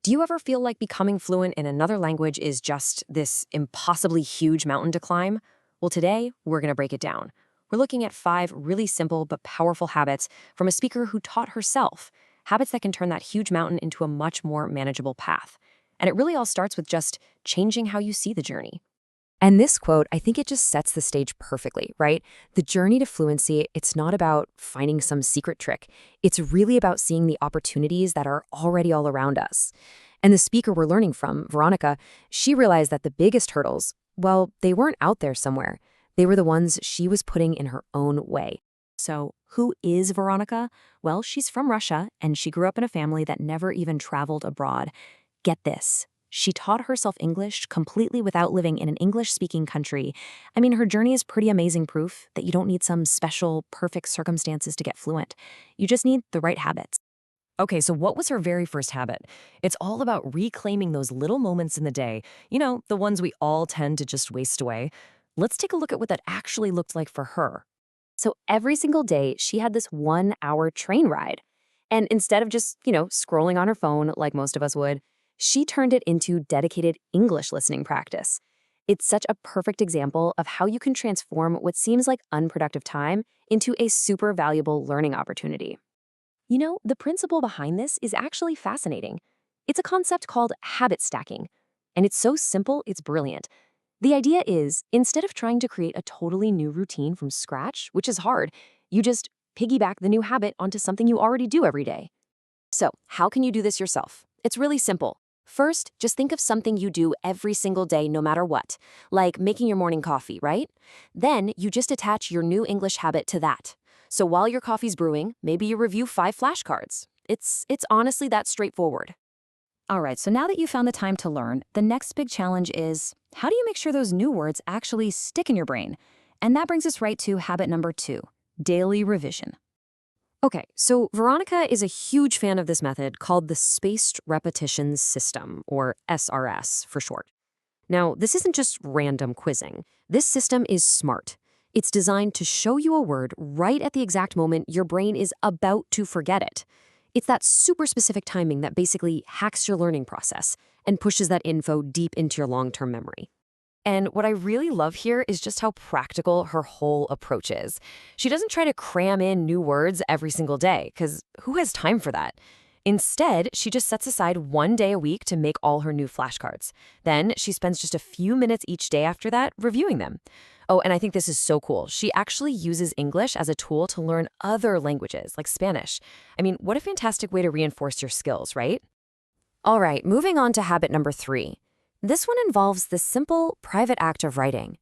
Do you ever feel like becoming fluent in another language is just this impossibly huge mountain to climb? Well, today, we're going to break it down. We're looking at 5 really simple but powerful habits from a speaker who taught herself, habits that can turn that huge mountain into a much more manageable path. And it really all starts with just changing how you see the journey. And this quote, I think it just sets the stage perfectly, right? The journey to fluency, it's not about finding some secret trick. It's really about seeing the opportunities that are already all around us. And the speaker we're learning from, Veronica, she realized that the biggest hurdles, well, they weren't out there somewhere. They were the ones she was putting in her own way. So, who is Veronica? Well, she's from Russia, and she grew up in a family that never even traveled abroad. Get this. She taught herself English completely without living in an English-speaking country. I mean, her journey is pretty amazing proof that you don't need some special, perfect circumstances to get fluent. You just need the right habits. Okay, so what was her very first habit? It's all about reclaiming those little moments in the day, the ones we all tend to just waste away. Let's take a look at what that actually looked like for her. So every single day, she had this 1-hour train ride. And instead of just, scrolling on her phone like most of us would, she turned it into dedicated English listening practice. It's such a perfect example of how you can transform what seems like unproductive time into a super valuable learning opportunity. The principle behind this is actually fascinating. It's a concept called habit stacking, and it's so simple, it's brilliant. The idea is, instead of trying to create a totally new routine from scratch, which is hard, you just piggyback the new habit onto something you already do every day. So, how can you do this yourself? It's really simple. First, just think of something you do every single day no matter what, like making your morning coffee, right? Then you just attach your new English habit to that. So while your coffee's brewing, maybe you review 5 flashcards. It's honestly that straightforward. All right, so now that you found the time to learn, the next big challenge is, how do you make sure those new words actually stick in your brain? And that brings us right to habit number 2, daily revision. Okay, so Veronica is a huge fan of this method called the Spaced Repetition System, or SRS for short. Now, this isn't just random quizzing. This system is smart. It's designed to show you a word right at the exact moment your brain is about to forget it. It's that super specific timing that basically hacks your learning process and pushes that info deep into your long-term memory. And what I really love here is just how practical her whole approach is. She doesn't try to cram in new words every single day, because who has time for that? Instead, she just sets aside 1 day a week to make all her new flashcards. Then she spends just a few minutes each day after that reviewing them. Oh, and I think this is so cool. She actually uses English as a tool to learn other languages, like Spanish. I mean, what a fantastic way to reinforce your skills, right? All right, moving on to habit number 3. This one involves the simple, private act of writing.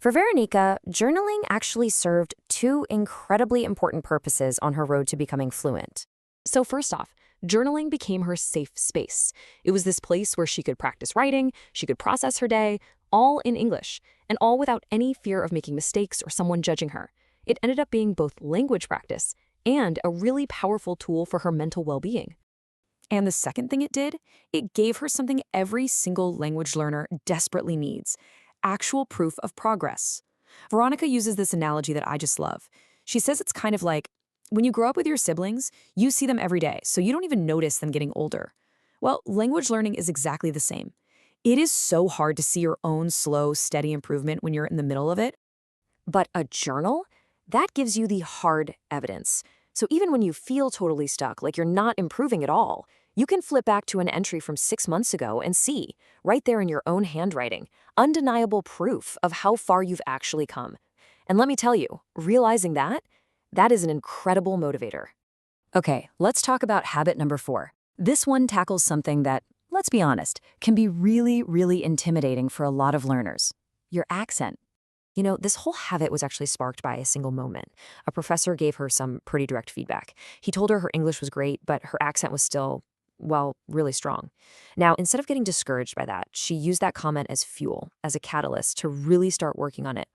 For Veronica, journaling actually served 2 incredibly important purposes on her road to becoming fluent. So first off, journaling became her safe space. It was this place where she could practice writing, she could process her day, all in English, and all without any fear of making mistakes or someone judging her. It ended up being both language practice and a really powerful tool for her mental well-being. And the second thing it did, it gave her something every single language learner desperately needs: actual proof of progress. Veronica uses this analogy that I just love. She says it's kind of like, when you grow up with your siblings, you see them every day, so you don't even notice them getting older. Well, language learning is exactly the same. It is so hard to see your own slow, steady improvement when you're in the middle of it. But a journal? That gives you the hard evidence. So even when you feel totally stuck, like you're not improving at all, you can flip back to an entry from 6 months ago and see, right there in your own handwriting, undeniable proof of how far you've actually come. And let me tell you, realizing that is an incredible motivator. Okay, let's talk about habit number 4. This one tackles something that, let's be honest, can be really, really intimidating for a lot of learners: your accent. This whole habit was actually sparked by a single moment. A professor gave her some pretty direct feedback. He told her English was great, but her accent was still, well, really strong. Now, instead of getting discouraged by that, she used that comment as fuel, as a catalyst to really start working on it.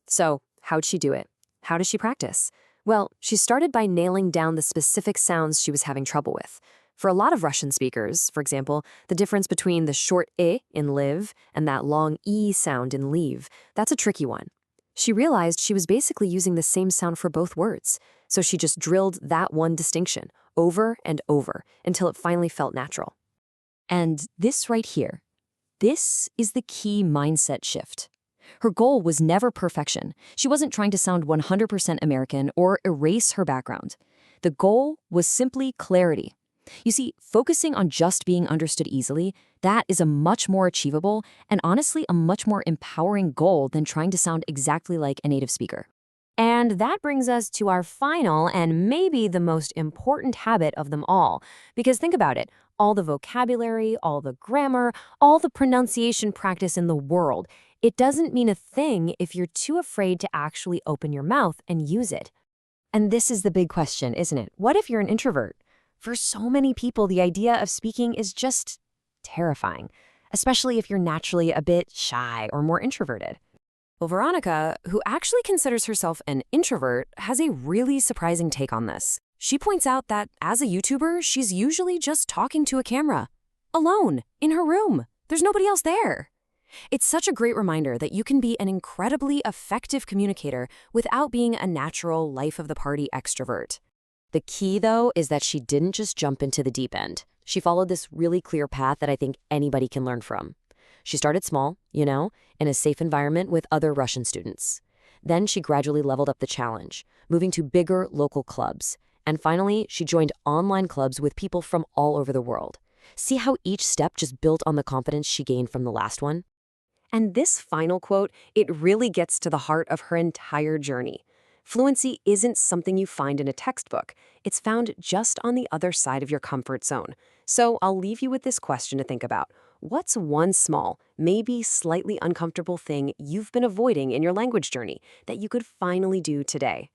So, how'd she do it? How does she practice? Well, she started by nailing down the specific sounds she was having trouble with. For a lot of Russian speakers, for example, the difference between the short I in live and that long E sound in leave, that's a tricky one. She realized she was basically using the same sound for both words, so she just drilled that one distinction over and over until it finally felt natural. And this right here, this is the key mindset shift. Her goal was never perfection. She wasn't trying to sound 100% American or erase her background. The goal was simply clarity. You see, focusing on just being understood easily, that is a much more achievable and honestly a much more empowering goal than trying to sound exactly like a native speaker. And that brings us to our final and maybe the most important habit of them all. Because think about it, all the vocabulary, all the grammar, all the pronunciation practice in the world, it doesn't mean a thing if you're too afraid to actually open your mouth and use it. And this is the big question, isn't it? What if you're an introvert? For so many people, the idea of speaking is just terrifying, especially if you're naturally a bit shy or more introverted. Well, Veronica, who actually considers herself an introvert, has a really surprising take on this. She points out that as a YouTuber, she's usually just talking to a camera, alone, in her room. There's nobody else there. It's such a great reminder that you can be an incredibly effective communicator without being a natural life-of-the-party extrovert. The key, though, is that she didn't just jump into the deep end. She followed this really clear path that I think anybody can learn from. She started small, in a safe environment with other Russian students. Then she gradually leveled up the challenge, moving to bigger local clubs. And finally, she joined online clubs with people from all over the world. See how each step just built on the confidence she gained from the last one? And this final quote, it really gets to the heart of her entire journey. Fluency isn't something you find in a textbook. It's found just on the other side of your comfort zone. So I'll leave you with this question to think about. What's one small, maybe slightly uncomfortable thing you've been avoiding in your language journey that you could finally do today?